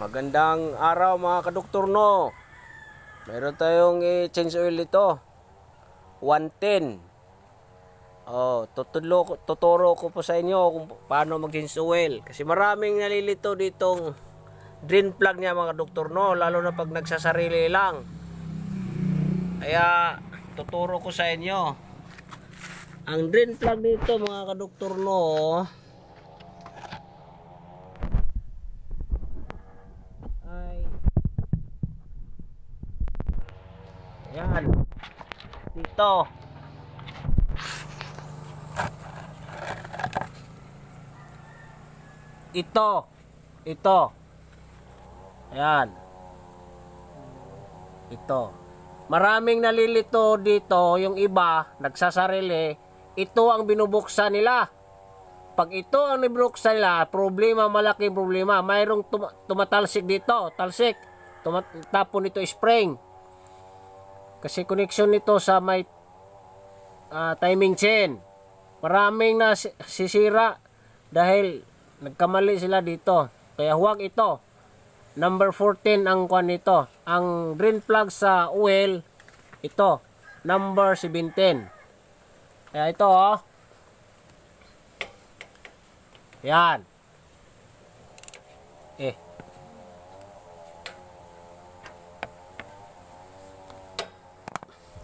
Magandang araw mga kadoktor, no. Meron tayong change oil ito. 110. Tuturo ko po sa inyo kung paano mag-change oil. Kasi maraming nalilito ditong drain plug niya mga doktor, no. Lalo na pag nagsasarili lang. Kaya tuturo ko sa inyo. Ang drain plug dito mga kadoktor, no. Yan. Dito. Ito. Yan. Ito. Maraming nalilito dito, yung iba nagsasarili, ito ang binubuksan nila. Pag ito ang binubuksan nila, problema, malaking problema. Mayroong tumatalsik dito, talsik. Tapon ito spring. Kasi connection nito sa may timing chain. Maraming na sisira dahil nagkamali sila dito. Kaya huwag ito. Number 14 ang kwan nito. Ang drain plug sa oil, ito. Number 17. Kaya ito, oh. Yan.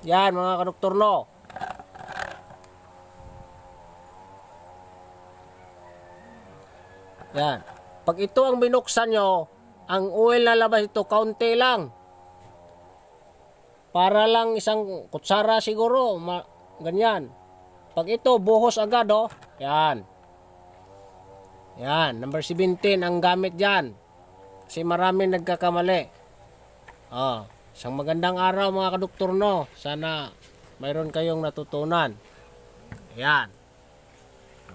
Yan mga kadoktor, no. Yan. Pag ito ang binuksan nyo, ang oil na labas ito, kaunti lang. Para lang isang kutsara siguro, ganyan. Pag ito, buhos agad, oh. Yan. Yan, number 17 ang gamit dyan. Kasi maraming nagkakamali. Isang magandang araw mga kadoktor, no. Sana mayroon kayong natutunan. Ayan.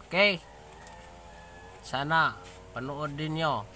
Okay. Sana panood din nyo.